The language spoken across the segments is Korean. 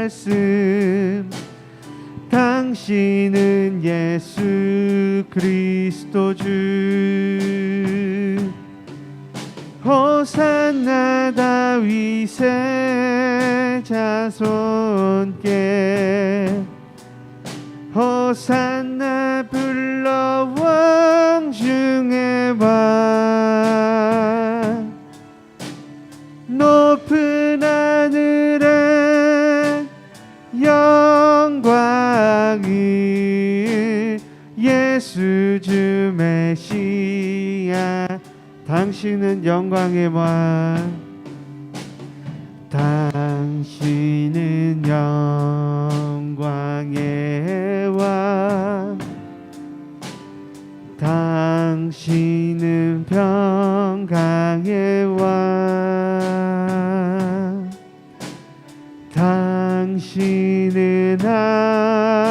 말씀 당신은 예수 그리스도 주 호산나 다윗의 자손께 호산나 불러 왕 중의 왕 높은 하늘에 영광을 예수 주 메시아 당신은 영광의 왕 당신은 영광의 왕 당신은 평강의 왕 당신은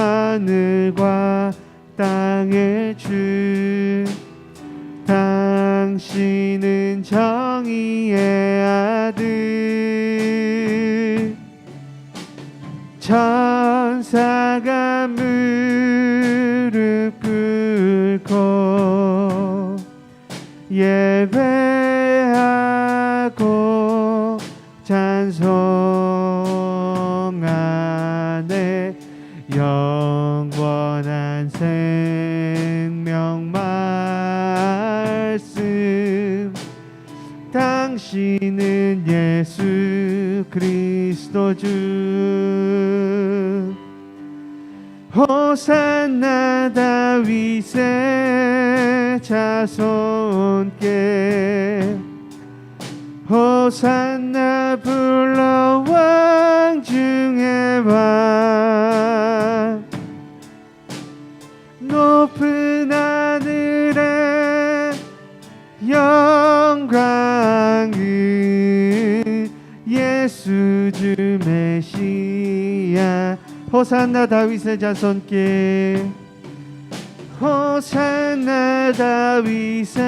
하늘과 땅의 주 당신은 정의의 아들 천사가 무릎 꿇고 예배하고 찬송하네 영원한 생명 말씀 당신은 예수 그리스도 주 호산나 다윗의 자손께 호산나 불러 왕 중의 왕 높은 하늘에 영광을 예수 주 메시아 호산나 다윗의 자손께 호산나 다윗의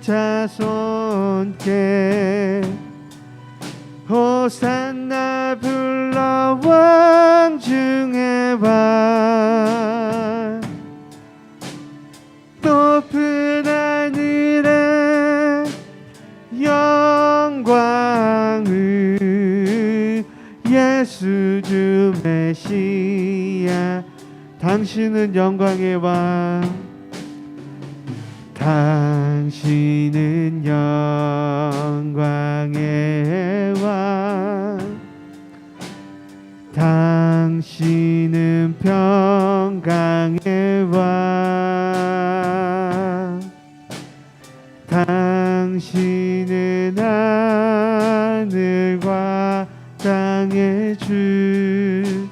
자손께 호산나 불러 왕 중의 왕 높은 하늘에 영광을 예수 주 메시아 당신은 영광의 왕 당신은 영광의 왕 당신은 평강의 왕 당신은 하늘과 땅의 주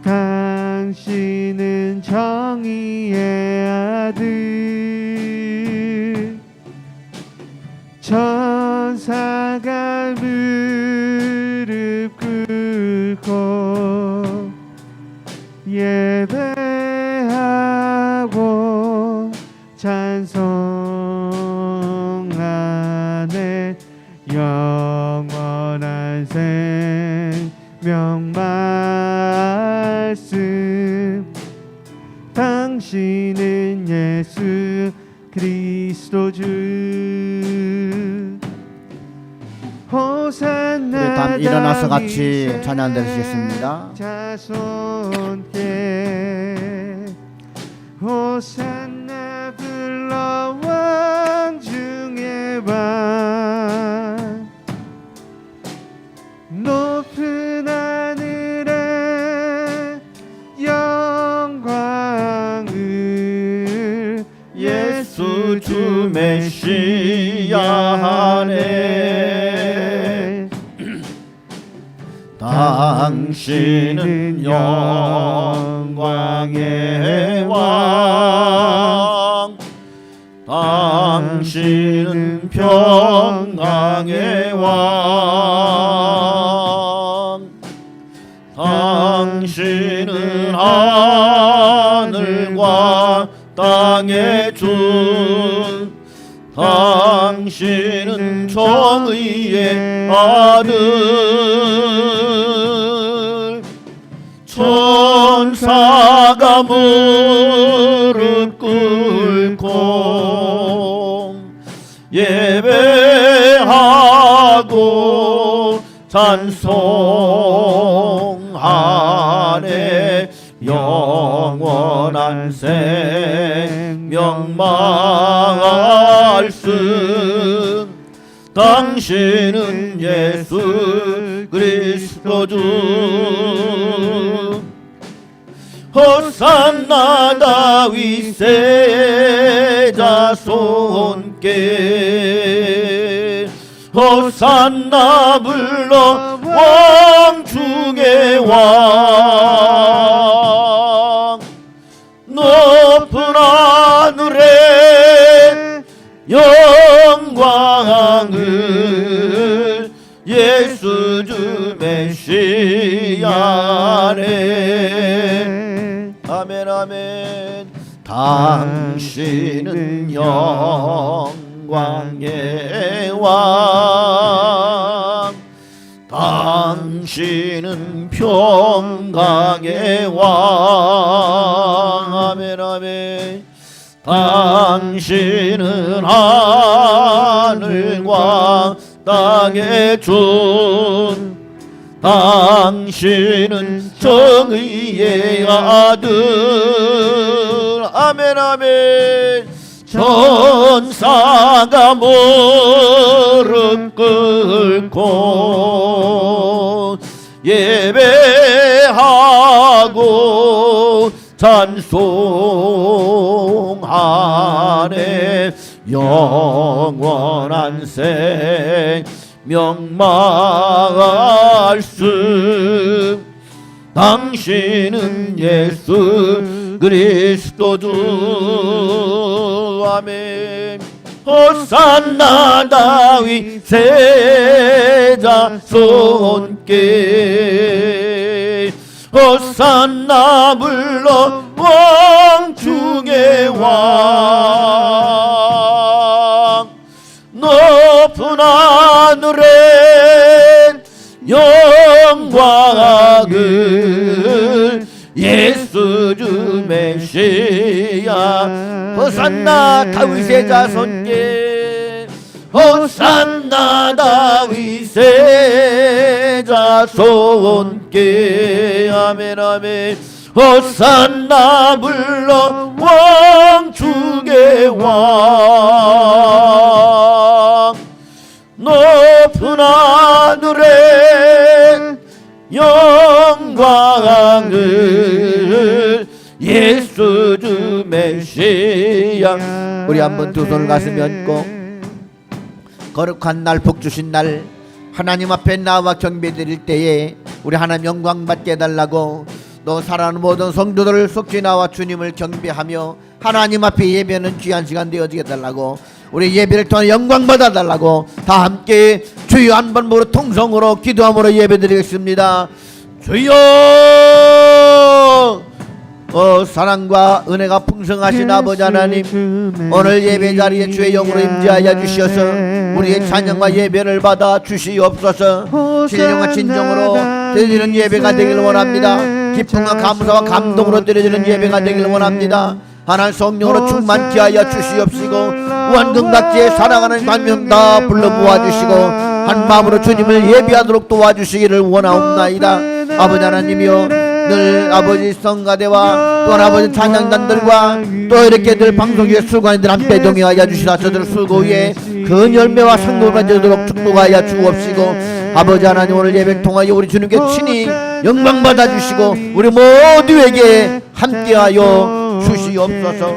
당신은 정의의 아들 천사가 무릎 꿇고 예배하고 찬송하네 영원한 생명 말씀 당신은 예수 그리스도 주 호산나 우리 다 일어나서 같이 찬양 드리겠습니다. 자손께 호산나 불러 왕 중의 왕 높은 하늘에 영광을 예수 주 메시아 안에 당신은 영광의 왕 당신은 평강의 왕 당신은 하늘과 땅의 주 당신은 정의의 아들 천사가 무릎 꿇고 예배하고 찬송하네 영원한 생명 말씀 당신은 예수 그리스도 주 호산나 다윗의 자손께 호산나 불러 왕 중의 왕 높은 하늘에 영광을 예수 주 메시아네 아멘 아멘 당신은 영광의 왕 당신은 평강의 왕 아멘 아멘 당신은 하늘과 땅의 준 당신은 정의의 아들 아멘 아멘 천사가 무릎 꿇고 예배하고 찬송하네 영원한 생명 말씀 당신은 예수 그리스도 주 아멘 호산나 다윗의 자손께 호산나 불러 왕 중의 왕 높은 하늘에 영광을 예수 주 메시아 호산나 다윗의 자손께 호산나 다윗의 자손께 아멘 아멘 호산나 불러 왕 중의 왕 높은 하늘에 영광을 예수 주 메시아 우리 한번 두 손을 가슴에 얹고 거룩한 날 복 주신 날 하나님 앞에 나와 경배 드릴 때에 우리 하나님 영광 받게 해달라고 또 사랑하는 모든 성도들을 속히 나와 주님을 경배하며 하나님 앞에 예배는 귀한 시간 되어지게 해달라고 우리 예배를 통해 영광 받아달라고 다 함께 주여 한 번 모두 통성으로 기도함으로 예배드리겠습니다. 주여 사랑과 은혜가 풍성하신 아버지 하나님 오늘 예배 자리에 주의 영으로 임재하여 주셔서 우리의 찬양과 예배를 받아 주시옵소서. 신령과 진정으로 드리는 예배가 되길 원합니다. 기쁨과 감사와 감동으로 드려지는 예배가 되길 원합니다. 하나님 성령으로 충만케 하여 주시옵시고 원근각지에 사랑하는 관명 다 불러 모아주시고 한 마음으로 주님을 예배하도록 도와주시기를 원하옵나이다. 아버지 하나님이여 늘 아버지 성가대와 또 아버지 찬양단들과 또 이렇게 늘 방송국의 수고인들 함께 동행하여 주시라. 저들 수고 위에 그 열매와 상급을 가져도록 축복하여 주옵시고 아버지 하나님 오늘 예배를 통하여 우리 주님께 친히 영광 받아주시고 우리 모두에게 함께하여 주시옵소서.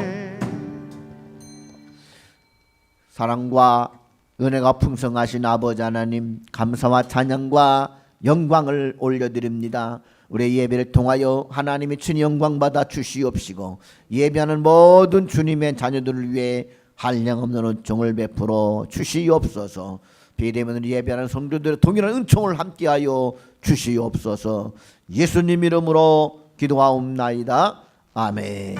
사랑과 은혜가 풍성하신 아버지 하나님 감사와 찬양과 영광을 올려드립니다. 우리의 예배를 통하여 하나님이 친히 영광 받아 주시옵시고 예배하는 모든 주님의 자녀들을 위해 한량없는 은총을 베풀어 주시옵소서. 비대면 예배하는 성도들의 동일한 은총을 함께하여 주시옵소서. 예수님 이름으로 기도하옵나이다. 아멘.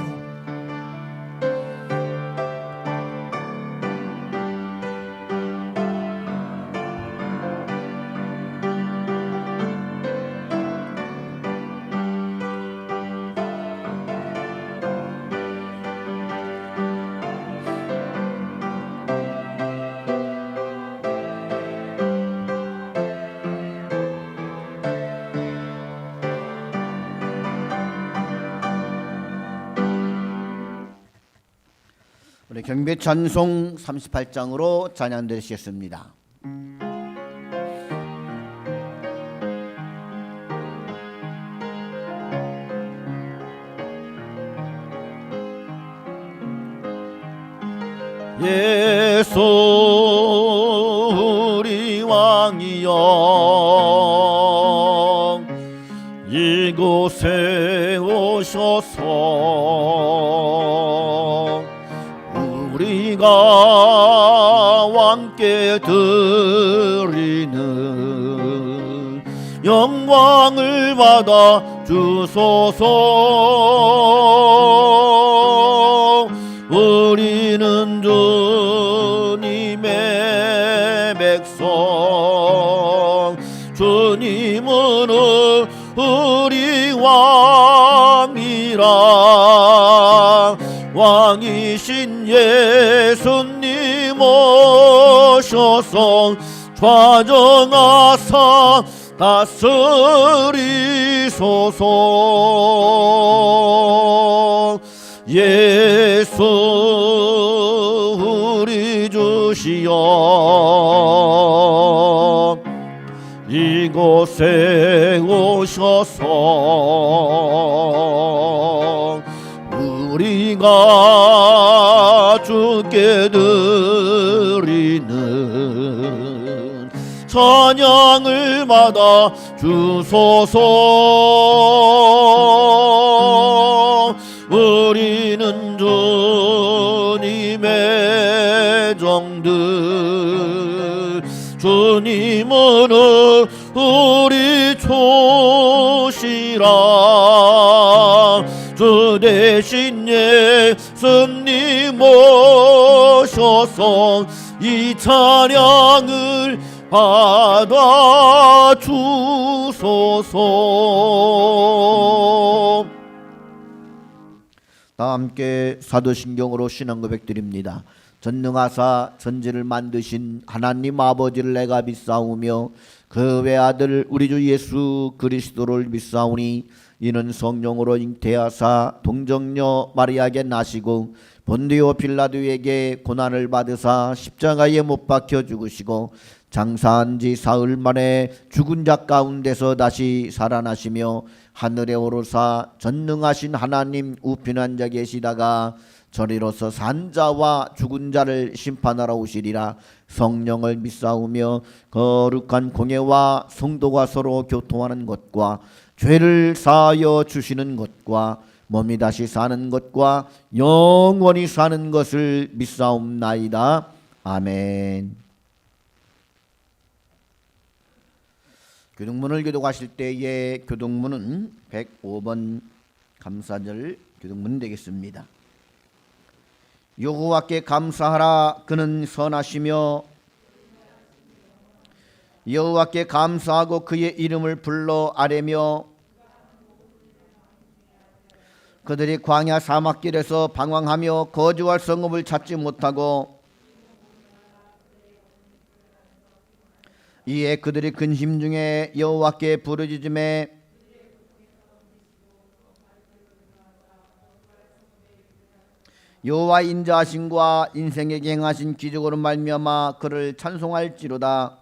우리 경배 찬송 38장으로 찬양 드리시겠습니다. 예수 우리 왕이여 이곳에 오셔서 우리가 왕께 드리는 영광을 받아 주소서. 우리는 주님의 백성, 주님은 우리 왕이라. 왕이신 예수님 오셔서 좌정하사 다스리소서. 예수 우리 주시여 이곳에 오셔서 우리가 주께 드리는 찬양을 받아 주소서. 우리는 주님의 종들, 주님은 우리 조시라. 주 대신 예수님 오셔서 이 찬양을 받아 주소서. 다 함께 사도신경으로 신앙 고백드립니다. 전능하사 전지를 만드신 하나님 아버지를 내가 믿사오며 그 외아들 우리 주 예수 그리스도를 믿사오니 이는 성령으로 잉태하사 동정녀 마리아에게 나시고 본디오 빌라도에게 고난을 받으사 십자가에 못 박혀 죽으시고 장사한 지 사흘 만에 죽은 자 가운데서 다시 살아나시며 하늘에 오르사 전능하신 하나님 우편한 자 계시다가 저리로서 산자와 죽은 자를 심판하러 오시리라. 성령을 믿사오며 거룩한 공예와 성도가 서로 교통하는 것과 죄를 사하여 주시는 것과 몸이 다시 사는 것과 영원히 사는 것을 믿사옵나이다. 아멘. 교동문을 교독하실 때의 교동문은 105번 감사절 교동문 되겠습니다. 여호와께 감사하라. 그는 선하시며 여호와께 감사하고 그의 이름을 불러 아뢰며 그들이 광야 사막길에서 방황하며 거주할 성읍을 찾지 못하고 이에 그들이 근심 중에 여호와께 부르짖음에 여호와의 인자하심과 인생에게 행하신 기적으로 말미암아 그를 찬송할지로다.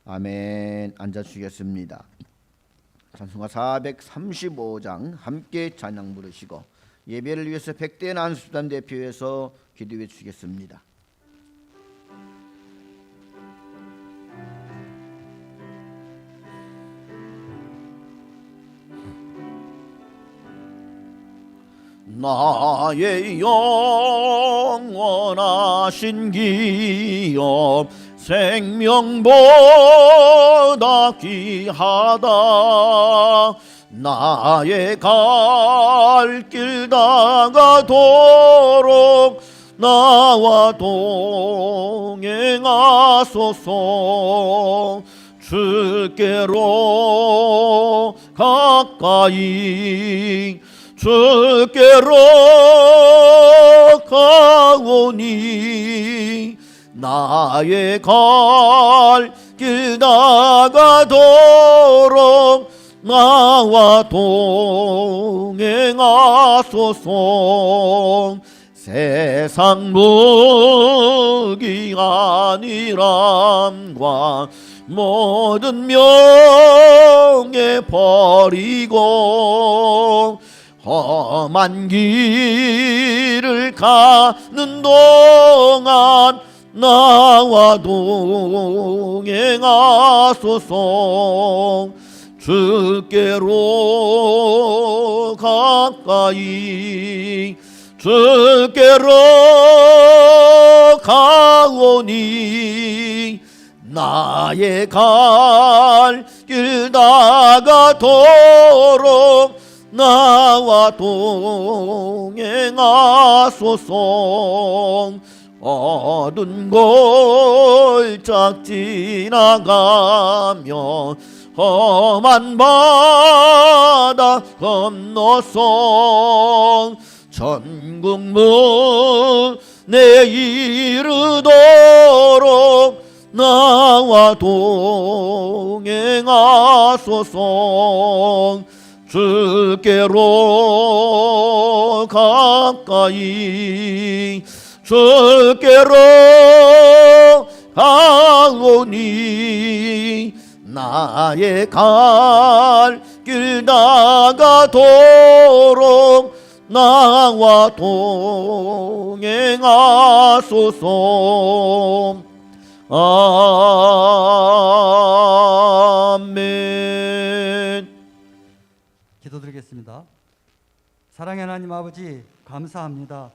아멘. 앉아주시겠습니다. 찬송가 435장 함께 찬양 부르시고 예배를 위해서 백대현 안수단 대표에서 기도해 주시겠습니다. 나의 영원하신 기업 생명보다 귀하다. 나의 갈 길 다가도록 나와 동행하소서. 주께로 가까이 주께로 가오니 나의 갈 길 다가도록 나와 동행하소서. 세상 무기 아니람과 모든 명예 버리고 험한 길을 가는 동안 나와 동행하소서. 주께로 가까이 주께로 가오니 나의 갈 길 다가도록 나와 동행하소서. 어두운 골짝 지나가며 험한 바다 건너서 천국 문에 이르도록 나와 동행하소서. 주께로 가까이 주께로 가오니 나의 갈 길 다가도록 나와 동행하소서. 아멘. 기도드리겠습니다. 사랑의 하나님 아버지, 감사합니다.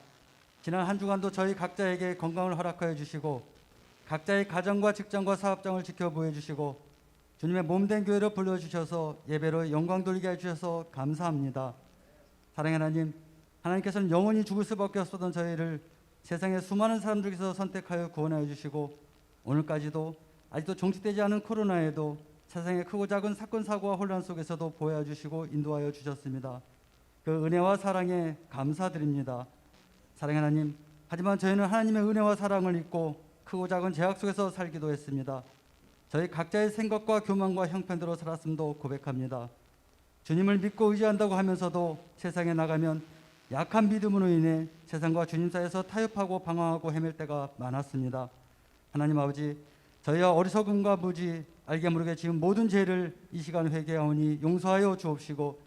지난 한 주간도 저희 각자에게 건강을 허락하여 주시고 각자의 가정과 직장과 사업장을 지켜보여 주시고 주님의 몸된 교회로 불러주셔서 예배로 영광 돌리게 해주셔서 감사합니다. 사랑의 하나님, 하나님께서는 영원히 죽을 수밖에 없었던 저희를 세상의 수많은 사람들께서 선택하여 구원하여 주시고 오늘까지도 아직도 종식되지 않은 코로나에도 세상의 크고 작은 사건 사고와 혼란 속에서도 보호해 주시고 인도하여 주셨습니다. 그 은혜와 사랑에 감사드립니다. 사랑의 하나님, 하지만 저희는 하나님의 은혜와 사랑을 잊고 크고 작은 죄악 속에서 살기도 했습니다. 저희 각자의 생각과 교만과 형편대로 살았음도 고백합니다. 주님을 믿고 의지한다고 하면서도 세상에 나가면 약한 믿음으로 인해 세상과 주님 사이에서 타협하고 방황하고 헤맬 때가 많았습니다. 하나님 아버지, 저희와 어리석음과 무지, 알게 모르게 지금 모든 죄를 이 시간 회개하오니 용서하여 주옵시고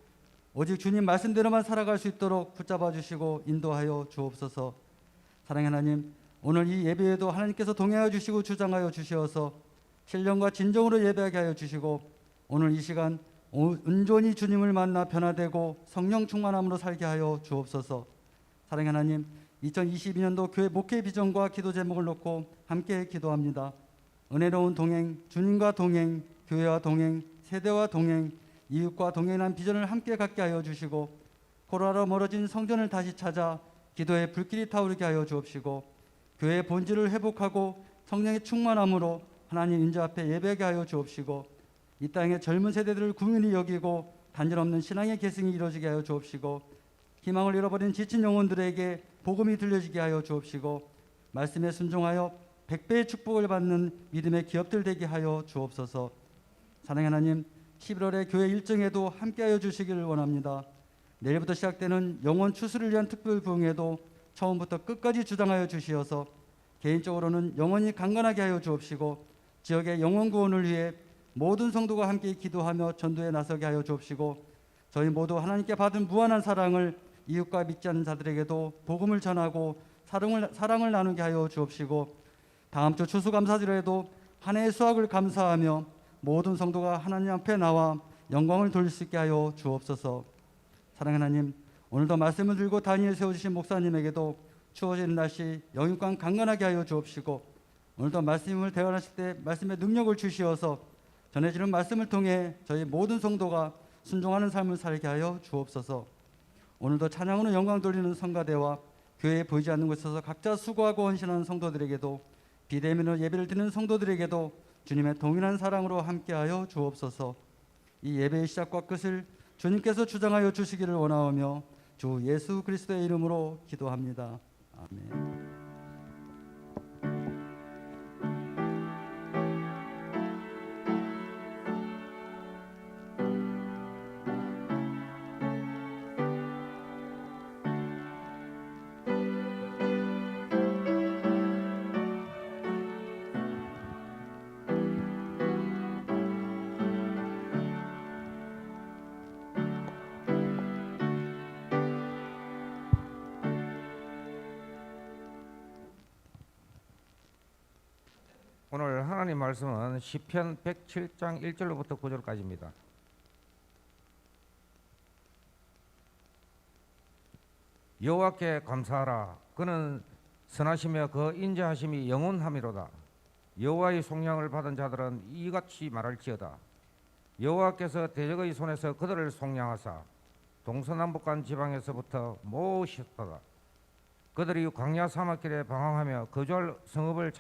오직 주님 말씀대로만 살아갈 수 있도록 붙잡아 주시고 인도하여 주옵소서. 사랑의 하나님, 오늘 이 예배에도 하나님께서 동행하여 주시고 주장하여 주시어서 신령과 진정으로 예배하게 하여 주시고 오늘 이 시간 온전히 주님을 만나 변화되고 성령 충만함으로 살게 하여 주옵소서. 사랑의 하나님, 2022년도 교회 목회 비전과 기도 제목을 놓고 함께 기도합니다. 은혜로운 동행, 주님과 동행, 교회와 동행, 세대와 동행, 이웃과 동행한 비전을 함께 갖게 하여 주시고 코로나로 멀어진 성전을 다시 찾아 기도의 불길이 타오르게 하여 주옵시고 교회의 본질을 회복하고 성령의 충만함으로 하나님 인자 앞에 예배하게 하여 주옵시고 이 땅의 젊은 세대들을 국민이 여기고 단절 없는 신앙의 계승이 이루어지게 하여 주옵시고 희망을 잃어버린 지친 영혼들에게 복음이 들려지게 하여 주옵시고 말씀에 순종하여 100배의 축복을 받는 믿음의 기업들 되게 하여 주옵소서. 사랑의 하나님, 11월의 교회 일정에도 함께하여 주시기를 원합니다. 내일부터 시작되는 영혼 추수를 위한 특별 부흥에도 처음부터 끝까지 주장하여 주시어서 개인적으로는 영혼이 강건하게 하여 주옵시고 지역의 영혼 구원을 위해 모든 성도가 함께 기도하며 전도에 나서게 하여 주옵시고 저희 모두 하나님께 받은 무한한 사랑을 이웃과 믿지 않는 자들에게도 복음을 전하고 사랑을 나누게 하여 주옵시고 다음 주 추수감사절에도 한 해의 수확을 감사하며 모든 성도가 하나님 앞에 나와 영광을 돌릴 수 있게 하여 주옵소서. 사랑하는 하나님, 오늘도 말씀을 들고 단위에 세워주신 목사님에게도 추워지는 날씨 영육간 강건하게 하여 주옵시고 오늘도 말씀을 대화하실 때 말씀의 능력을 주시어서 전해지는 말씀을 통해 저희 모든 성도가 순종하는 삶을 살게 하여 주옵소서. 오늘도 찬양으로 영광 돌리는 성가대와 교회에 보이지 않는 곳에서 각자 수고하고 헌신하는 성도들에게도 비대면으로 예배를 드리는 성도들에게도 주님의 동일한 사랑으로 함께하여 주옵소서. 이 예배의 시작과 끝을 주님께서 주장하여 주시기를 원하오며 주 예수 그리스도의 이름으로 기도합니다. 아멘. 오늘 하나님 말씀은 시편 107장 1절로부터 9절까지입니다. 여호와께 감사하라. 그는 선하시며 그 인자하심이 영원함이로다. 여호와의 속량을 받은 자들은 이같이 말할지어다. 여호와께서 대적의 손에서 그들을 속량하사 동서남북간 지방에서부터 모으셨도다. 그들이 광야 사막길에 방황하며 거주할 성읍을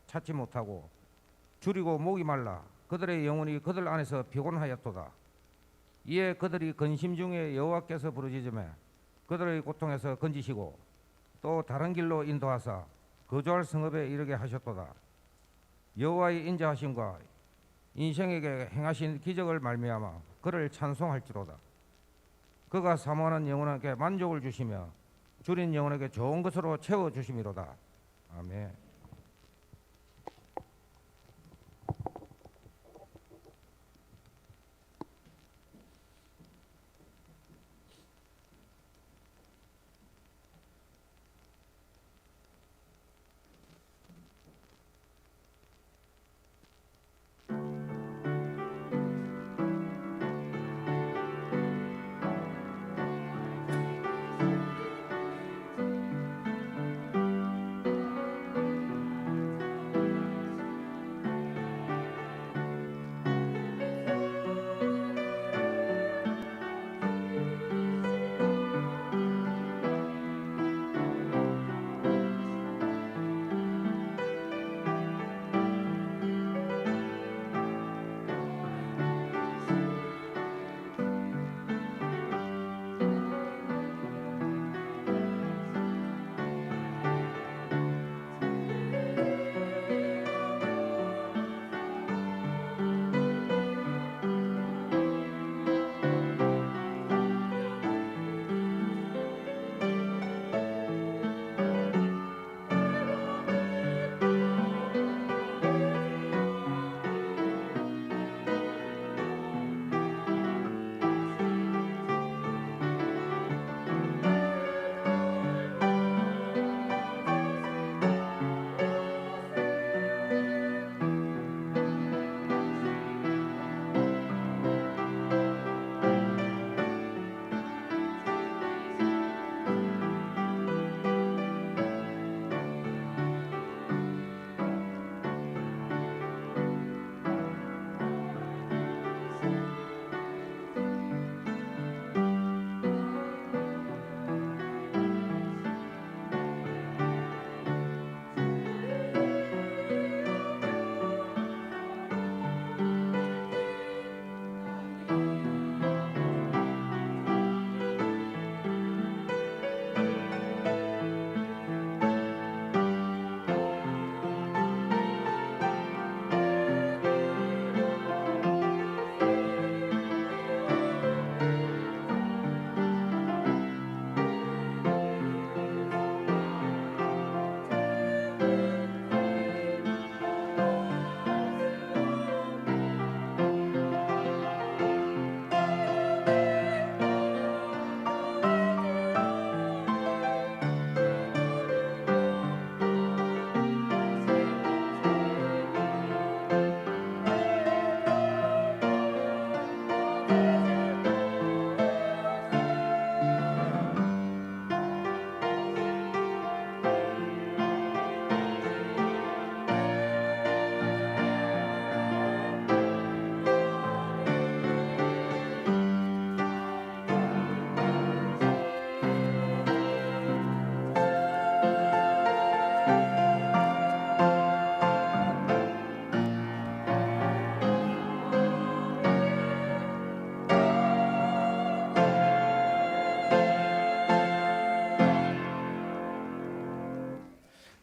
찾지 못하고 줄이고 목이 말라 그들의 영혼이 그들 안에서 피곤하였도다. 이에 그들이 근심 중에 여호와께서 부르짖으매 그들의 고통에서 건지시고 또 다른 길로 인도하사 거주할 성읍에 이르게 하셨도다. 여호와의 인자하심과 인생에게 행하신 기적을 말미암아 그를 찬송할지로다. 그가 사모하는 영혼에게 만족을 주시며 줄인 영혼에게 좋은 것으로 채워주심이로다. 아멘.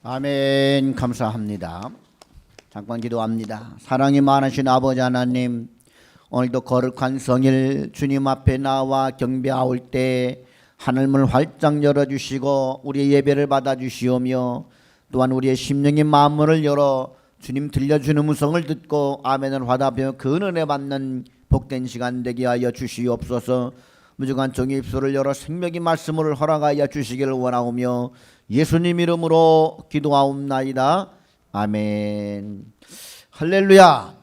아멘. 감사합니다. 잠깐 기도합니다. 사랑이 많으신 아버지 하나님, 오늘도 거룩한 성일 주님 앞에 나와 경배하올 때 하늘문을 활짝 열어주시고 우리의 예배를 받아주시오며 또한 우리의 심령의 마음문을 열어 주님 들려주는 음성을 듣고 아멘을 화답하며 그 은혜 받는 복된 시간 되게 하여 주시옵소서. 무증한 종의 입술을 열어 생명의 말씀을 허락하여 주시기를 원하오며 예수님 이름으로 기도하옵나이다. 아멘. 할렐루야.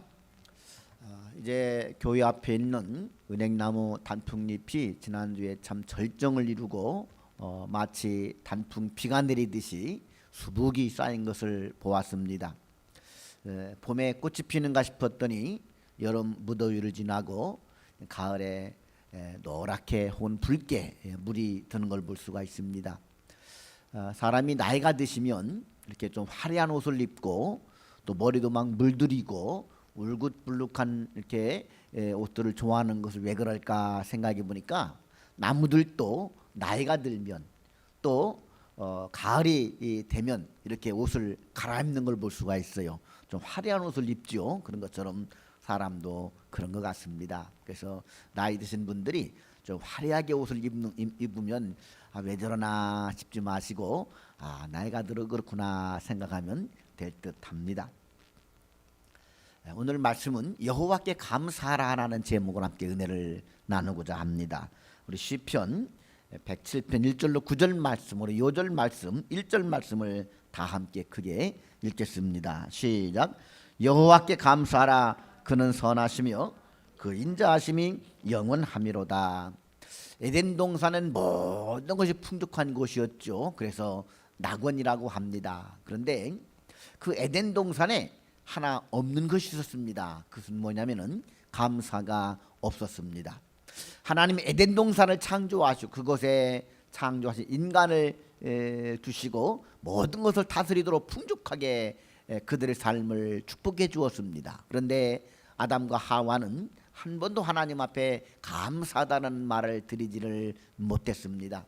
이제 교회 앞에 있는 은행나무 단풍잎이 지난주에 참 절정을 이루고 마치 단풍 비가 내리듯이 수북이 쌓인 것을 보았습니다. 봄에 꽃이 피는가 싶었더니 여름 무더위를 지나고 가을에 노랗게 혹은 붉게 물이 드는 걸 볼 수가 있습니다. 사람이 나이가 드시면 이렇게 좀 화려한 옷을 입고 또 머리도 막 물들이고 울긋불긋한 이렇게 옷들을 좋아하는 것을 왜 그럴까 생각해 보니까 나무들도 나이가 들면 또 가을이 되면 이렇게 옷을 갈아입는 걸 볼 수가 있어요. 좀 화려한 옷을 입죠. 그런 것처럼 사람도 그런 것 같습니다. 그래서 나이 드신 분들이 좀 화려하게 옷을 입으면 왜 저러나 싶지 마시고 나이가 들어 그렇구나 생각하면 될 듯합니다. 오늘 말씀은 여호와께 감사하라는 제목으로 함께 은혜를 나누고자 합니다. 우리 시편 107편 1절로 9절 말씀으로 요절 말씀 1절 말씀을 다 함께 크게 읽겠습니다. 시작. 여호와께 감사하라. 그는 선하시며 그 인자하심이 영원하미로다. 에덴 동산은 모든 것이 풍족한 곳이었죠. 그래서 낙원이라고 합니다. 그런데 그 에덴 동산에 하나 없는 것이 있었습니다. 그것은 뭐냐면은 감사가 없었습니다. 하나님이 에덴 동산을 창조하시고 그곳에 창조하신 인간을 두시고 모든 것을 다스리도록 풍족하게 그들의 삶을 축복해 주었습니다. 그런데 아담과 하와는 한 번도 하나님 앞에 감사하다는 말을 드리지를 못했습니다.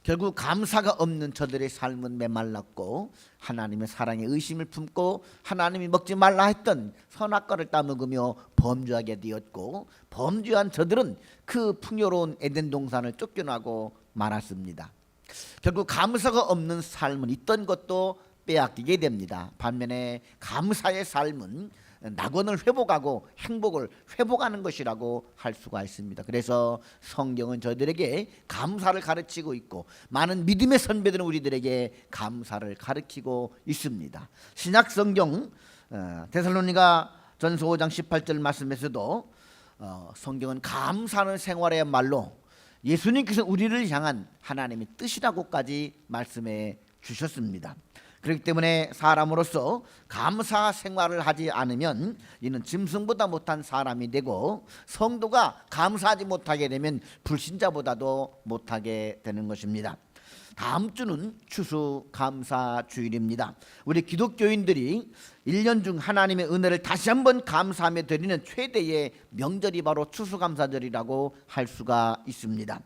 결국 감사가 없는 저들의 삶은 메말랐고 하나님의 사랑에 의심을 품고 하나님이 먹지 말라 했던 선악과를 따먹으며 범죄하게 되었고 범죄한 저들은 그 풍요로운 에덴 동산을 쫓겨나고 말았습니다. 결국 감사가 없는 삶은 있던 것도 빼앗기게 됩니다. 반면에 감사의 삶은 낙원을 회복하고 행복을 회복하는 것이라고 할 수가 있습니다. 그래서 성경은 저희들에게 감사를 가르치고 있고 많은 믿음의 선배들은 우리들에게 감사를 가르치고 있습니다. 신약 성경 데살로니가 전서 5장 18절 말씀에서도 성경은 감사하는 생활의 말로 예수님께서 우리를 향한 하나님의 뜻이라고까지 말씀해 주셨습니다. 그렇기 때문에 사람으로서 감사 생활을 하지 않으면 이는 짐승보다 못한 사람이 되고 성도가 감사하지 못하게 되면 불신자보다도 못하게 되는 것입니다. 다음 주는 추수감사주일입니다. 우리 기독교인들이 1년 중 하나님의 은혜를 다시 한번 감사하며 드리는 최대의 명절이 바로 추수감사절이라고 할 수가 있습니다.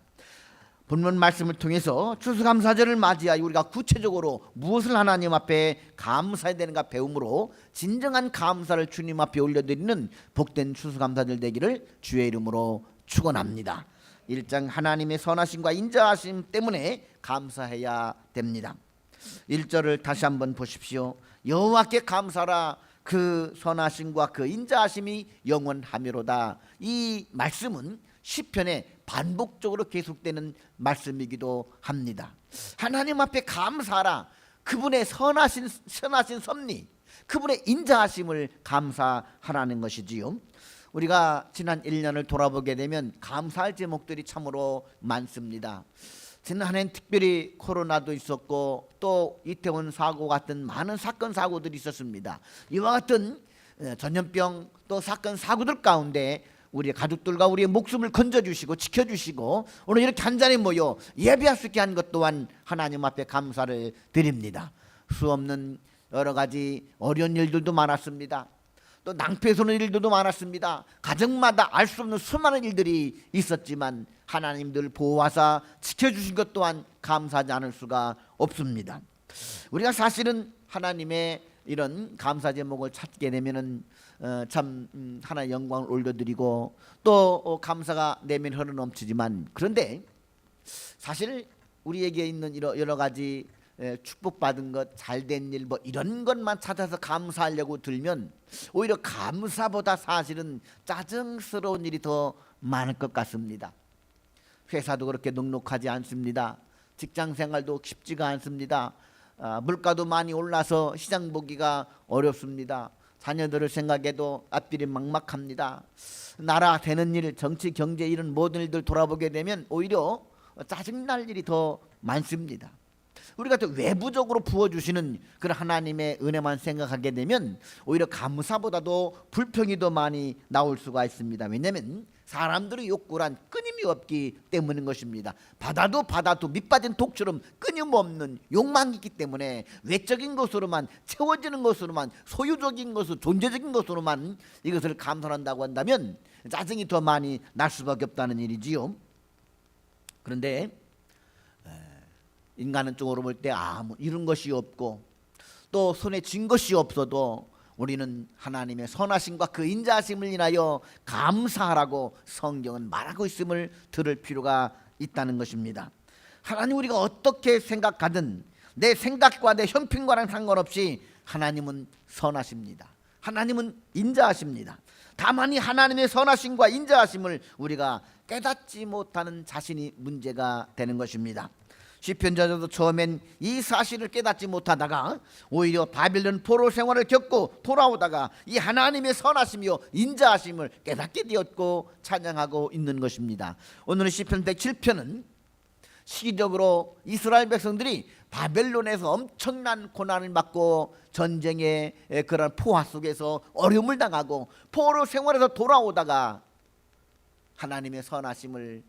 본문 말씀을 통해서 추수감사절을 맞이하여 우리가 구체적으로 무엇을 하나님 앞에 감사해야 되는가 배움으로 진정한 감사를 주님 앞에 올려드리는 복된 추수감사절 되기를 주의 이름으로 축원합니다. 1장 하나님의 선하심과 인자하심 때문에 감사해야 됩니다. 1절을 다시 한번 보십시오. 여호와께 감사하라. 그 선하심과 그 인자하심이 영원하미로다. 이 말씀은 시편에 반복적으로 계속되는 말씀이기도 합니다. 하나님 앞에 감사하라. 그분의 선하신 섭리, 그분의 인자하심을 감사하라는 것이지요. 우리가 지난 1년을 돌아보게 되면 감사할 제목들이 참으로 많습니다. 지난해는 특별히 코로나도 있었고 또 이태원 사고 같은 많은 사건 사고들이 있었습니다. 이와 같은 전염병 또 사건 사고들 가운데 우리 가족들과 우리의 목숨을 건져주시고 지켜주시고 오늘 이렇게 한자리에 모여 예배할 수 있게 한 것 또한 하나님 앞에 감사를 드립니다. 수없는 여러 가지 어려운 일들도 많았습니다. 또 낭패스러운 일들도 많았습니다. 가정마다 알 수 없는 수많은 일들이 있었지만 하나님들 보호하사 지켜주신 것 또한 감사하지 않을 수가 없습니다. 우리가 사실은 하나님의 이런 감사 제목을 찾게 되면은 참 하나의 영광을 올려드리고 또 감사가 내면 흘러넘치지만 그런데 사실 우리에게 있는 여러 가지 축복받은 것, 잘된 일 뭐 이런 것만 찾아서 감사하려고 들면 오히려 감사보다 사실은 짜증스러운 일이 더 많을 것 같습니다. 회사도 그렇게 넉넉하지 않습니다. 직장생활도 쉽지가 않습니다. 물가도 많이 올라서 시장 보기가 어렵습니다. 자녀들을 생각해도 앞길이 막막합니다. 나라 되는 일, 정치, 경제 이런 모든 일들 돌아보게 되면 오히려 짜증날 일이 더 많습니다. 우리가 또 외부적으로 부어주시는 그런 하나님의 은혜만 생각하게 되면 오히려 감사보다도 불평이 더 많이 나올 수가 있습니다. 왜냐하면 사람들의 욕구란 끊임이 없기 때문인 것입니다. 받아도 밑빠진 독처럼 끊임없는 욕망이 있기 때문에 외적인 것으로만, 채워지는 것으로만, 소유적인 것으로, 존재적인 것으로만 이것을 감사한다고 한다면 짜증이 더 많이 날 수밖에 없다는 일이지요. 그런데 인간은 쪽으로 볼 때 아무 이룬 것이 없고 또 손에 쥔 것이 없어도 우리는 하나님의 선하심과 그 인자하심을 인하여 감사하라고 성경은 말하고 있음을 들을 필요가 있다는 것입니다. 하나님, 우리가 어떻게 생각하든 내 생각과 내 형편과는 상관없이 하나님은 선하십니다. 하나님은 인자하십니다. 다만 이 하나님의 선하심과 인자하심을 우리가 깨닫지 못하는 자신이 문제가 되는 것입니다. 시편자도 처음엔 이 사실을 깨닫지 못하다가 오히려 바빌론 포로 생활을 겪고 돌아오다가 이 하나님의 선하심이요 인자하심을 깨닫게 되었고 찬양하고 있는 것입니다. 오늘은 시편 107편은 시기적으로 이스라엘 백성들이 바벨론에서 엄청난 고난을 받고 전쟁의 그런 포화 속에서 어려움을 당하고 포로 생활에서 돌아오다가 하나님의 선하심을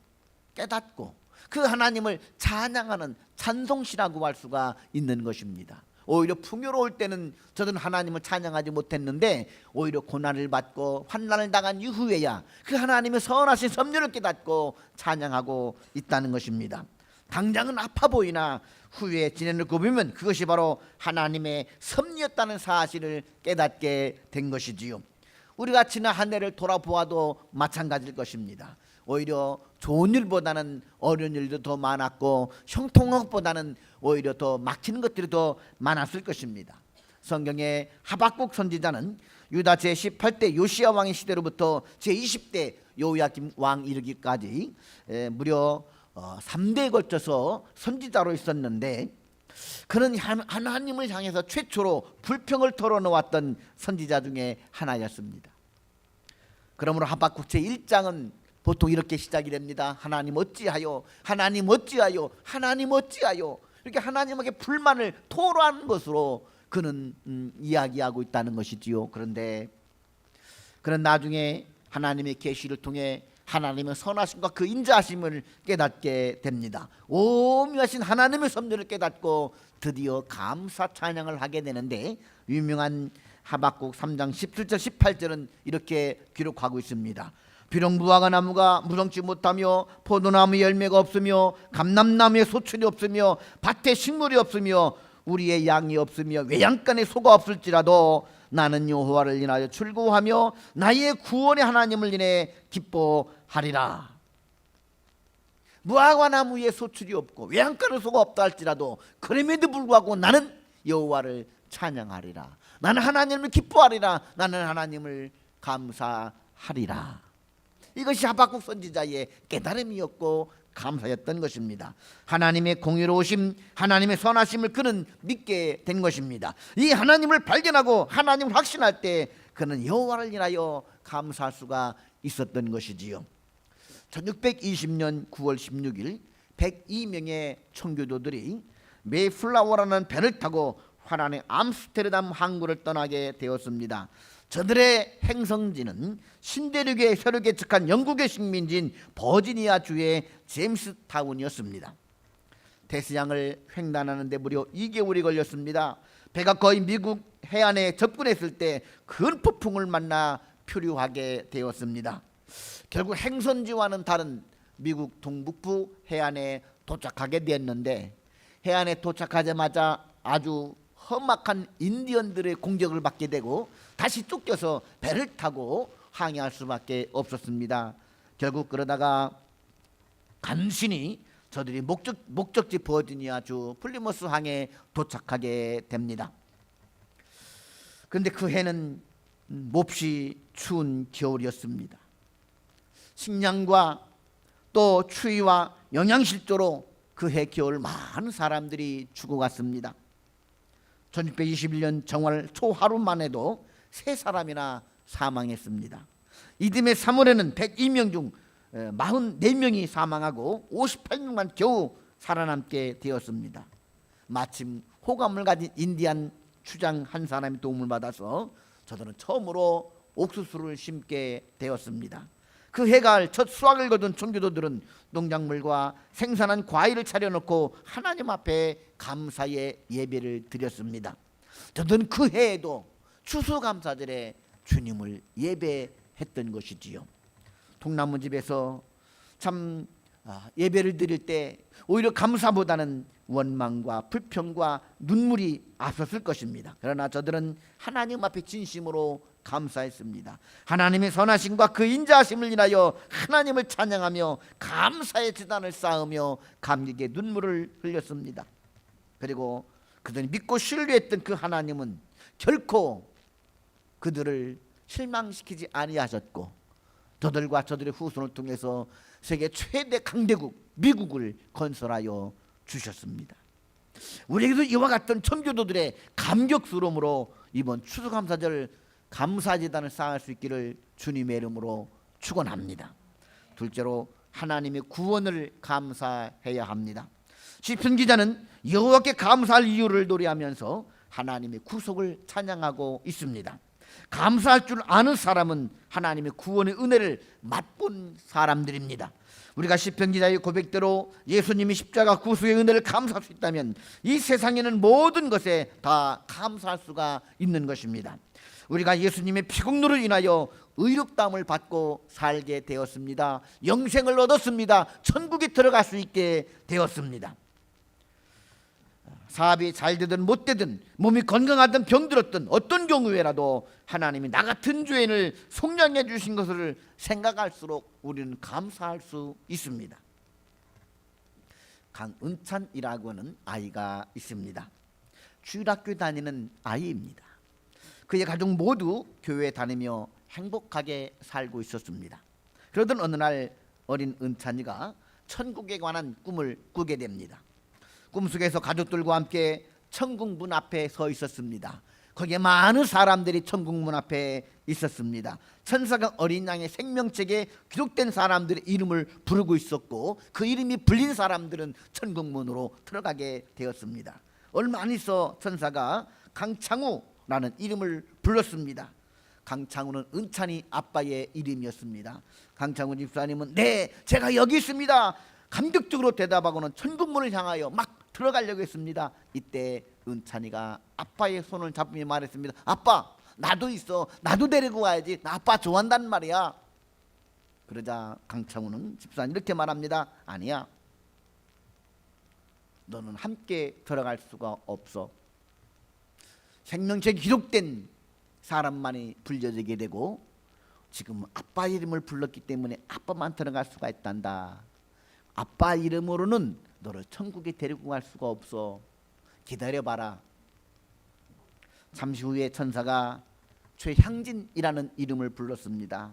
깨닫고 그 하나님을 찬양하는 찬송시라고 할 수가 있는 것입니다. 오히려 풍요로울 때는 저는 하나님을 찬양하지 못했는데 오히려 고난을 받고 환난을 당한 이후에야 그 하나님의 선하신 섭리를 깨닫고 찬양하고 있다는 것입니다. 당장은 아파 보이나 후에 지내는 거 보면 그것이 바로 하나님의 섭리였다는 사실을 깨닫게 된 것이지요. 우리가 지난 한 해를 돌아보아도 마찬가지일 것입니다. 오히려 좋은 일보다는 어려운 일도 더 많았고 형통한 것보다는 오히려 더 막히는 것들이 더 많았을 것입니다. 성경의 하박국 선지자는 유다 제18대 요시야 왕의 시대로부터 제20대 요야김 왕 이르기까지 무려 3대에 걸쳐서 선지자로 있었는데 그는 하나님을 향해서 최초로 불평을 털어놓았던 선지자 중에 하나였습니다. 그러므로 하박국 제1장은 보통 이렇게 시작이 됩니다. 하나님 어찌하여, 하나님 어찌하여, 하나님 어찌하여, 이렇게 하나님에게 불만을 토로하는 것으로 그는 이야기하고 있다는 것이지요. 그런데 그는 나중에 하나님의 계시를 통해 하나님의 선하심과 그 인자하심을 깨닫게 됩니다. 오묘하신 하나님의 섭리를 깨닫고 드디어 감사 찬양을 하게 되는데 유명한 하박국 3장 17절 18절은 이렇게 기록하고 있습니다. 비록 무화과 나무가 무성치 못하며 포도나무 열매가 없으며 감람나무에 소출이 없으며 밭에 식물이 없으며 우리의 양이 없으며 외양간에 소가 없을지라도 나는 여호와를 인하여 즐거워하며 나의 구원의 하나님을 인해 기뻐하리라. 무화과 나무에 소출이 없고 외양간에 소가 없다 할지라도 그럼에도 불구하고 나는 여호와를 찬양하리라. 나는 하나님을 기뻐하리라. 나는 하나님을 감사하리라. 이것이 하박국 선지자의 깨달음이었고 감사였던 것입니다. 하나님의 공의로우심, 하나님의 선하심을 그는 믿게 된 것입니다. 이 하나님을 발견하고 하나님을 확신할 때 그는 여호와를 인하여 감사할 수가 있었던 것이지요. 1620년 9월 16일 102명의 청교도들이 메이플라워라는 배를 타고 화란의 암스테르담 항구를 떠나게 되었습니다. 저들의 행성지는 신대륙의 혈육에 측한 영국의 식민지인 버지니아 주의 제임스타운이었습니다. 대서양을 횡단하는 데 무려 2개월이 걸렸습니다. 배가 거의 미국 해안에 접근했을 때 큰 폭풍을 만나 표류하게 되었습니다. 결국 행선지와는 다른 미국 동북부 해안에 도착하게 되었는데 해안에 도착하자마자 아주 험악한 인디언들의 공격을 받게 되고 다시 쫓겨서 배를 타고 항해할 수밖에 없었습니다. 결국 그러다가 간신히 저들이 목적지 버지니아 주 플리머스 항에 도착하게 됩니다. 그런데 그 해는 몹시 추운 겨울이었습니다. 식량과 또 추위와 영양실조로 그 해 겨울 많은 사람들이 죽어갔습니다. 1621년 정월 초하루만 해도 3사람이나 사망했습니다. 이듬해 3월에는 102명 중 44명이 사망하고 58명만 겨우 살아남게 되었습니다. 마침 호감을 가진 인디안 추장 한 사람의 도움을 받아서 저들은 처음으로 옥수수를 심게 되었습니다. 그 해갈 첫 수확을 거둔 청교도들은 농작물과 생산한 과일을 차려놓고 하나님 앞에 감사의 예배를 드렸습니다. 저들은 그 해에도 추수감사절에 주님을 예배했던 것이지요. 통나무집에서 참 예배를 드릴 때 오히려 감사보다는 원망과 불평과 눈물이 앞섰을 것입니다. 그러나 저들은 하나님 앞에 진심으로 감사했습니다. 하나님의 선하심과 그 인자하심을 인하여 하나님을 찬양하며 감사의 제단을 쌓으며 감격의 눈물을 흘렸습니다. 그리고 그들이 믿고 신뢰했던 그 하나님은 결코 그들을 실망시키지 아니하셨고 저들과 저들의 후손을 통해서 세계 최대 강대국 미국을 건설하여 주셨습니다. 우리에게도 이와 같은 청교도들의 감격스러움으로 이번 추수감사절 감사제단을 쌓을 수 있기를 주님의 이름으로 축원합니다. 둘째로 하나님의 구원을 감사해야 합니다. 시편 기자는 여호와께 감사할 이유를 노래하면서 하나님의 구속을 찬양하고 있습니다. 감사할 줄 아는 사람은 하나님의 구원의 은혜를 맛본 사람들입니다. 우리가 시편 기자의 고백대로 예수님이 십자가 구속의 은혜를 감사할 수 있다면 이 세상에는 모든 것에 다 감사할 수가 있는 것입니다. 우리가 예수님의 피공로로 인하여 의롭다함을 받고 살게 되었습니다. 영생을 얻었습니다. 천국에 들어갈 수 있게 되었습니다. 사업이 잘 되든 못 되든 몸이 건강하든 병들었든 어떤 경우에라도 하나님이 나 같은 죄인을 속량해 주신 것을 생각할수록 우리는 감사할 수 있습니다. 강은찬이라고 하는 아이가 있습니다. 주일학교 다니는 아이입니다. 그의 가족 모두 교회에 다니며 행복하게 살고 있었습니다. 그러던 어느 날 어린 은찬이가 천국에 관한 꿈을 꾸게 됩니다. 꿈속에서 가족들과 함께 천국 문 앞에 서 있었습니다. 거기에 많은 사람들이 천국 문 앞에 있었습니다. 천사가 어린 양의 생명책에 기록된 사람들의 이름을 부르고 있었고 그 이름이 불린 사람들은 천국 문으로 들어가게 되었습니다. 얼마 안 있어 천사가 강창우라는 이름을 불렀습니다. 강창우는 은찬이 아빠의 이름이었습니다. 강창우 집사님은 네, 제가 여기 있습니다. 감격적으로 대답하고는 천국문을 향하여 막 들어가려고 했습니다. 이때 은찬이가 아빠의 손을 잡으며 말했습니다. 아빠, 나도 있어. 나도 데리고 와야지. 나 아빠 좋아한단 말이야. 그러자 강창우는 집사님 이렇게 말합니다. 아니야, 너는 함께 들어갈 수가 없어. 생명책에 기록된 사람만이 불려지게 되고 지금 아빠 이름을 불렀기 때문에 아빠만 들어갈 수가 있단다. 아빠 이름으로는 너를 천국에 데리고 갈 수가 없어. 기다려봐라. 잠시 후에 천사가 최향진이라는 이름을 불렀습니다.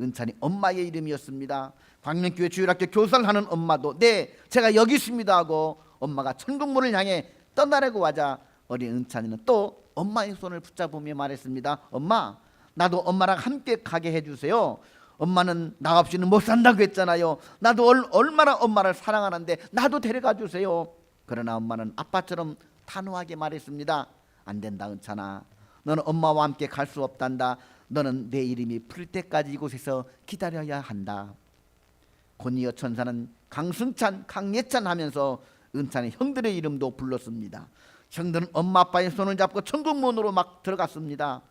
은찬이 엄마의 이름이었습니다. 광명교회 주일학교 교사를 하는 엄마도 네, 제가 여기 있습니다 하고 엄마가 천국문을 향해 떠나려고 하자 어린 은찬이는 또 엄마의 손을 붙잡으며 말했습니다. 엄마, 나도 엄마랑 함께 가게 해주세요. 엄마는 나 없이는 못 산다고 했잖아요. 나도 얼마나 엄마를 사랑하는데 나도 데려가 주세요. 그러나 엄마는 아빠처럼 단호하게 말했습니다. 안 된다 은찬아, 너는 엄마와 함께 갈 수 없단다. 너는 내 이름이 풀릴 때까지 이곳에서 기다려야 한다. 곧이어 천사는 강승찬, 강예찬 하면서 은찬의 형들의 이름도 불렀습니다. 형들은 엄마 아빠의 손을 잡고 천국문으로 막 들어갔습니다.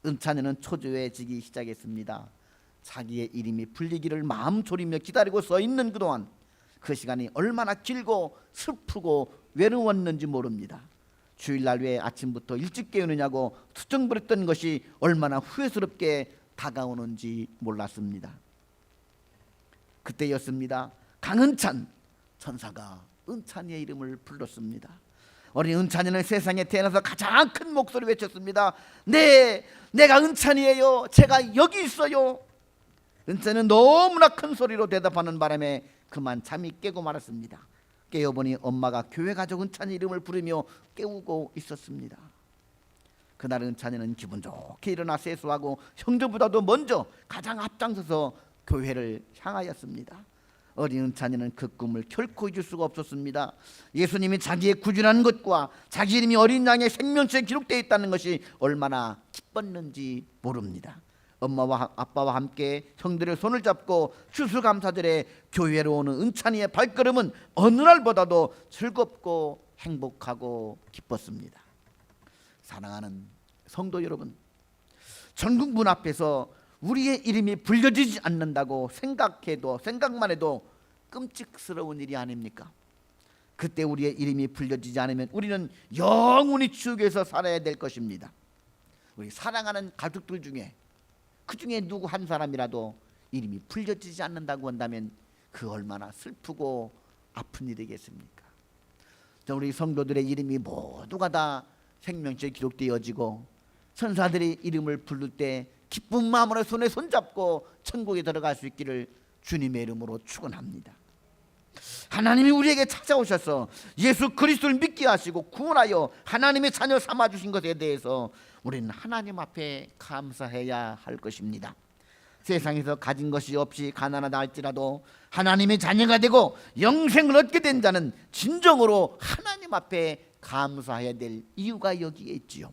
은찬이는 초조해지기 시작했습니다. 자기의 이름이 불리기를 마음 졸이며 기다리고 서 있는 그동안 그 시간이 얼마나 길고 슬프고 외로웠는지 모릅니다. 주일날 왜 아침부터 일찍 깨우느냐고 투정부렸던 것이 얼마나 후회스럽게 다가오는지 몰랐습니다. 그때였습니다. 강은찬 천사가 은찬이의 이름을 불렀습니다. 어린 은찬이는 세상에 태어나서 가장 큰 목소리 외쳤습니다. 네, 내가 은찬이에요. 제가 여기 있어요. 은찬이는 너무나 큰 소리로 대답하는 바람에 그만 잠이 깨고 말았습니다. 깨어보니 엄마가 교회 가족 은찬이 이름을 부르며 깨우고 있었습니다. 그날 은찬이는 기분 좋게 일어나 세수하고 형제보다도 먼저 가장 앞장서서 교회를 향하였습니다. 어린 은찬이는 그 꿈을 결코 잊을 수가 없었습니다. 예수님이 자기의 구준한 것과 자기 이름이 어린 양의 생명책에 기록되어 있다는 것이 얼마나 기뻤는지 모릅니다. 엄마와 아빠와 함께 형들의 손을 잡고 추수감사절에 교회로 오는 은찬이의 발걸음은 어느 날보다도 즐겁고 행복하고 기뻤습니다. 사랑하는 성도 여러분, 전국 문 앞에서 우리의 이름이 불려지지 않는다고 생각만 해도 끔찍스러운 일이 아닙니까? 그때 우리의 이름이 불려지지 않으면 우리는 영원히 지옥에서 살아야 될 것입니다. 우리 사랑하는 가족들 중에 그 중에 누구 한 사람이라도 이름이 불려지지 않는다고 한다면 그 얼마나 슬프고 아픈 일이겠습니까? 우리 성도들의 이름이 모두가 다 생명책에 기록되어지고 천사들이 이름을 부를 때 기쁜 마음으로 손에 손잡고 천국에 들어갈 수 있기를 주님의 이름으로 축원합니다. 하나님이 우리에게 찾아오셔서 예수 그리스도를 믿게 하시고 구원하여 하나님의 자녀 삼아주신 것에 대해서 우리는 하나님 앞에 감사해야 할 것입니다. 세상에서 가진 것이 없이 가난하다 할지라도 하나님의 자녀가 되고 영생을 얻게 된 자는 진정으로 하나님 앞에 감사해야 될 이유가 여기에 있지요.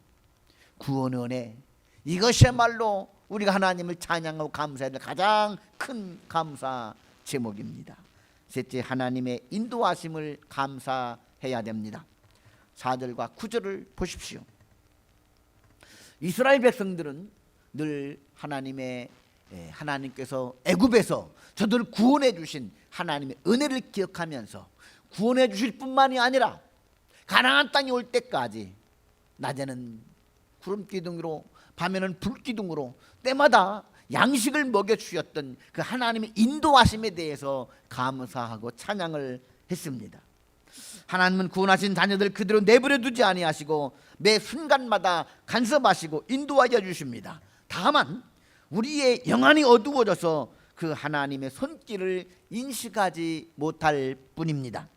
구원의 은혜, 이것이야말로 우리가 하나님을 찬양하고 감사해야 될 가장 큰 감사 제목입니다. 셋째, 하나님의 인도하심을 감사해야 됩니다. 4절과 9절을 보십시오. 이스라엘 백성들은 늘 하나님께서 애굽에서 저들을 구원해 주신 하나님의 은혜를 기억하면서 구원해 주실 뿐만이 아니라 가나안 땅에 올 때까지 낮에는 구름 기둥으로 밤에는 불 기둥으로 때마다 양식을 먹여 주셨던 그 하나님의 인도하심에 대해서 감사하고 찬양을 했습니다. 하나님은 구원하신 자녀들 그대로 내버려 두지 아니하시고 매 순간마다 간섭하시고 인도하여 주십니다. 다만 우리의 영안이 어두워져서 그 하나님의 손길을 인식하지 못할 뿐입니다.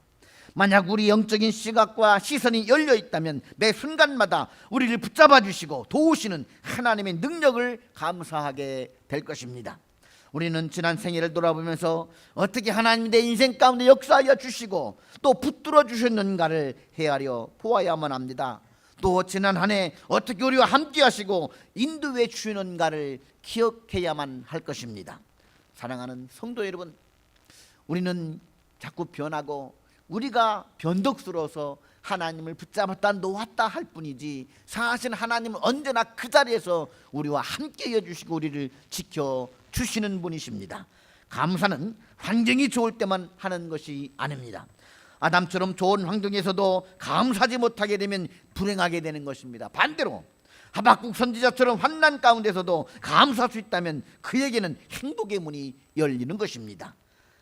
만약 우리 영적인 시각과 시선이 열려 있다면 매 순간마다 우리를 붙잡아 주시고 도우시는 하나님의 능력을 감사하게 될 것입니다. 우리는 지난 생애를 돌아보면서 어떻게 하나님이 내 인생 가운데 역사하여 주시고 또 붙들어 주셨는가를 헤아려 보아야만 합니다. 또 지난 한 해 어떻게 우리와 함께 하시고 인도해 주시는가를 기억해야만 할 것입니다. 사랑하는 성도 여러분, 우리는 자꾸 변하고 우리가 변덕스러워서 하나님을 붙잡았다 놓았다 할 뿐이지 사실 하나님은 언제나 그 자리에서 우리와 함께 해주시고 우리를 지켜주시는 분이십니다. 감사는 환경이 좋을 때만 하는 것이 아닙니다. 아담처럼 좋은 환경에서도 감사하지 못하게 되면 불행하게 되는 것입니다. 반대로 하박국 선지자처럼 환난 가운데서도 감사할 수 있다면 그에게는 행복의 문이 열리는 것입니다.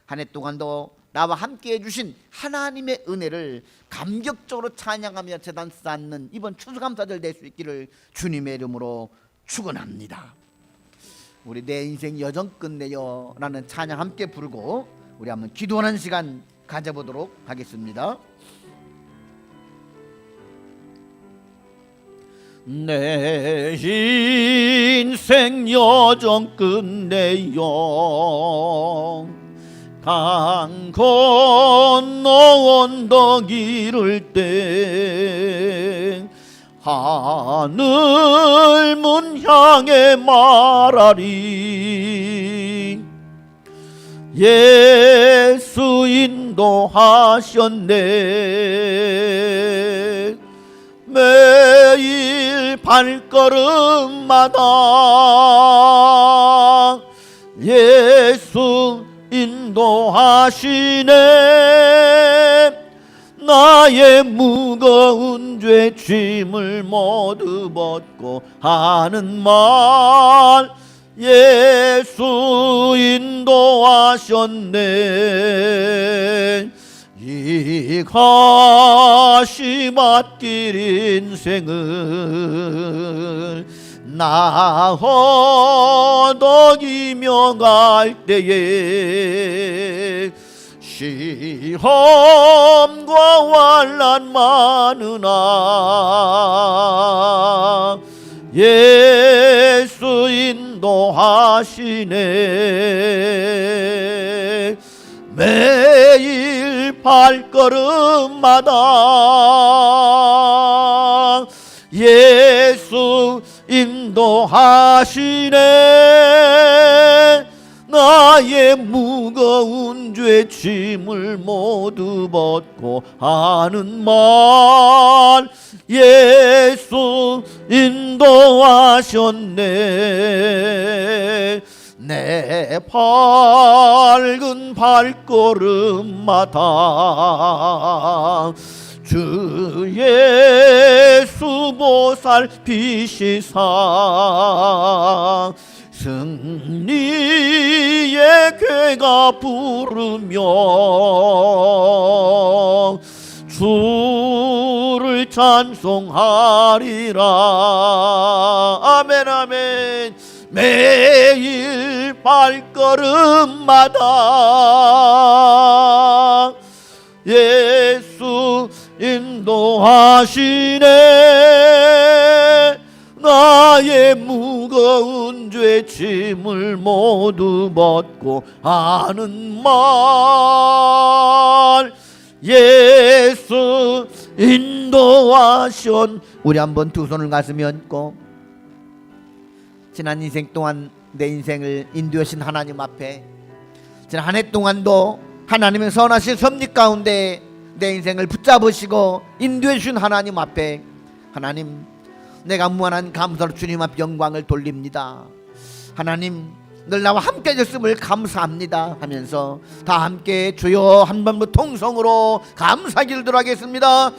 한 해 동안도 나와 함께 해주신 하나님의 은혜를 감격적으로 찬양하며 제단 쌓는 이번 추수감사절 될 수 있기를 주님의 이름으로 축원합니다. 우리 내 인생 여정 끝내요 라는 찬양 함께 부르고 우리 한번 기도하는 시간 가져보도록 하겠습니다. 내 인생 여정 끝내요 강 건너 언덕 이를 때 하늘 문 향해 말하리 예수 인도하셨네 매일 발걸음마다 예수 인도하시네 나의 무거운 죄 짐을 모두 벗고 하는 말 예수 인도하셨네 이 가시 맡길 인생을 나 허덕이며 갈 때에 시험과 환난 많으나 예수 인도하시네. 매일 발걸음마다 예수 인도하시네. 나의 무거운 죄 짐을 모두 벗고 하는 말 예수 인도하셨네. 내 밝은 발걸음마다 주 예수 보살피시사 승리의 괴가 부르며 주를 찬송하리라. 아멘 아멘. 매일 발걸음마다 예수 인도하시네. 나의 무거운 죄 짐을 모두 벗고 하는 말 예수 인도하신. 우리 한번 두 손을 가슴에 얹고 지난 인생 동안 내 인생을 인도하신 하나님 앞에 지난 한 해 동안도 하나님의 선하신 섭리 가운데 내 인생을 붙잡으시고 인도해 주신 하나님 앞에 하나님 내가 무한한 감사로 주님 앞 영광을 돌립니다. 하나님 늘 나와 함께 해줬음을 감사합니다 하면서 다 함께 주여 한 번 더 통성으로 감사기를 들어가겠습니다.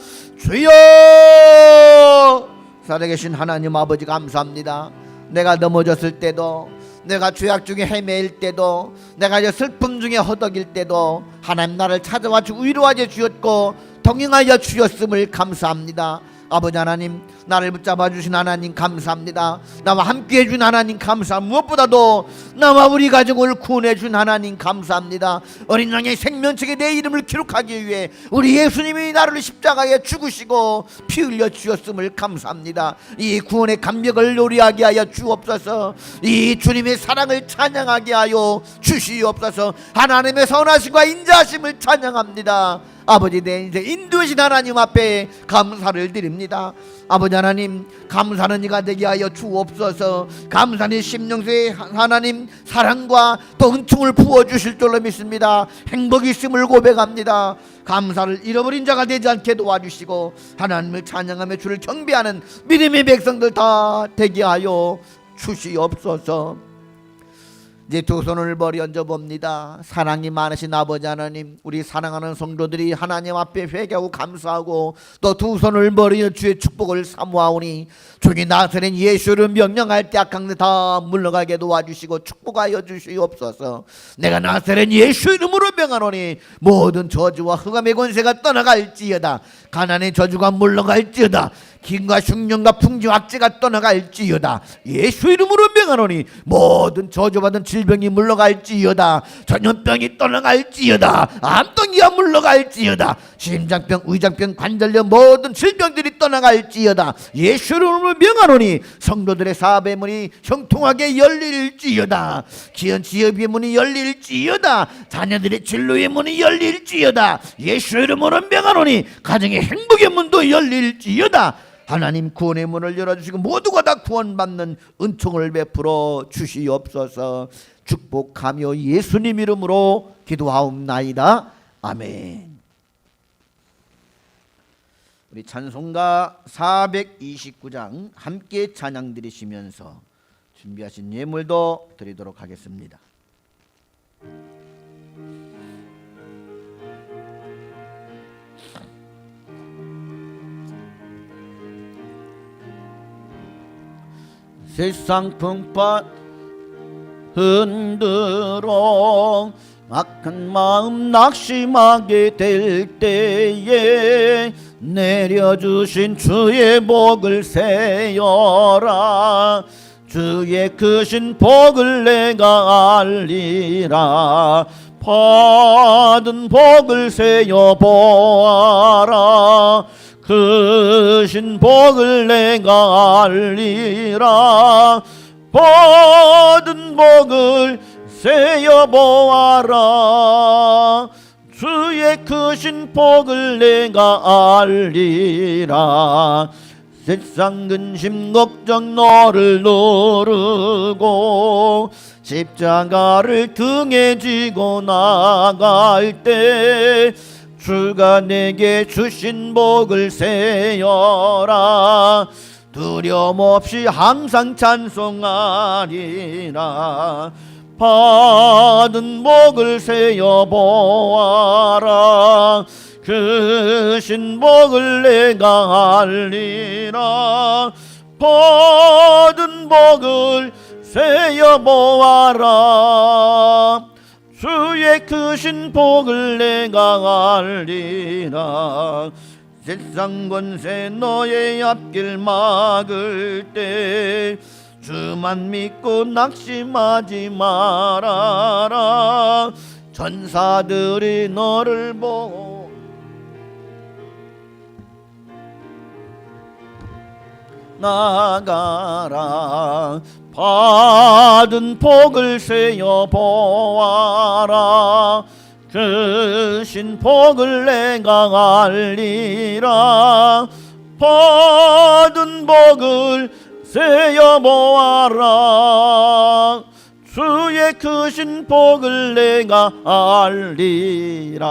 주여. 살아계신 하나님 아버지 감사합니다. 내가 넘어졌을 때도 내가 죄악 중에 헤매일 때도 내가 이제 슬픔 중에 허덕일 때도 하나님 나를 찾아와 위로하여 주셨고 동행하여 주셨음을 감사합니다. 아버지 하나님 나를 붙잡아 주신 하나님 감사합니다. 나와 함께 해준 하나님 감사합니다. 무엇보다도 나와 우리 가족을 구원해 준 하나님 감사합니다. 어린 양의 생명책에 내 이름을 기록하기 위해 우리 예수님이 나를 십자가에 죽으시고 피 흘려 주셨음을 감사합니다. 이 구원의 감격을 요리하게 하여 주옵소서. 이 주님의 사랑을 찬양하게 하여 주시옵소서. 하나님의 선하심과 인자하심을 찬양합니다. 아버지 내 인생 인도하신 하나님 앞에 감사를 드립니다. 아버지 하나님 감사는 이가 되게 하여 주옵소서. 감사는 심령수의 하나님 사랑과 또 은총을 부어주실 줄로 믿습니다. 행복이 있음을 고백합니다. 감사를 잃어버린 자가 되지 않게 도와주시고 하나님을 찬양하며 주를 경배하는 믿음의 백성들 다 되게 하여 주시옵소서. 이제 두 손을 벌이 얹어봅니다. 사랑이 많으신 아버지 하나님, 우리 사랑하는 성도들이 하나님 앞에 회개하고 감사하고 또 두 손을 벌이 주의 축복을 사모하오니 주님 나서는 예수를 명령할 때 악한 데 다 물러가게 도와주시고 축복하여 주시옵소서. 내가 나서는 예수 이름으로 명하노니 모든 저주와 흑암의 권세가 떠나갈지어다. 가난의 저주가 물러갈지어다. 긴과 흉년과 풍지와 악재가 떠나갈지어다. 예수 이름으로 명하노니 모든 저주받은 질병이 물러갈지어다. 전염병이 떠나갈지어다. 암덩이가 물러갈지어다. 심장병, 의장병, 관절염 모든 질병들이 떠나갈지어다. 예수 이름으로 명하노니 성도들의 사업의 문이 형통하게 열릴지어다. 기현 지업의 문이 열릴지어다. 자녀들의 진로의 문이 열릴지어다. 예수 이름으로 명하노니 가정의 행복의 문도 열릴지어다. 하나님 구원의 문을 열어주시고 모두가 다 구원받는 은총을 베풀어 주시옵소서. 축복하며 예수님 이름으로 기도하옵나이다. 아멘. 우리 찬송가 429장 함께 찬양 드리시면서 준비하신 예물도 드리도록 하겠습니다. 세상 풍파 흔들어 악한 마음 낙심하게 될 때에 내려주신 주의 복을 세어라. 주의 크신 복을 내가 알리라. 받은 복을 세어 보아라. 크신 복을 내가 알리라. 받은 복을 세어 보아라. 주의 크신 복을 내가 알리라. 세상 근심 걱정 너를 누르고 십자가를 등에 지고 나갈 때 주가 내게 주신 복을 세어라. 두려움 없이 항상 찬송하리라. 받은 복을 세어 보아라. 크신 복을 내가 알리라. 받은 복을 세어 보아라. 주의 크신 복을 내가 알리라. 세상 권세 너의 앞길 막을 때 주만 믿고 낙심하지 말아라. 전사들이 너를 보고 나가라. 받은 복을 세어 보아라. 크신 복을 내가 알리라. 받은 복을 세어 보아라. 주의 크신 복을 내가 알리라.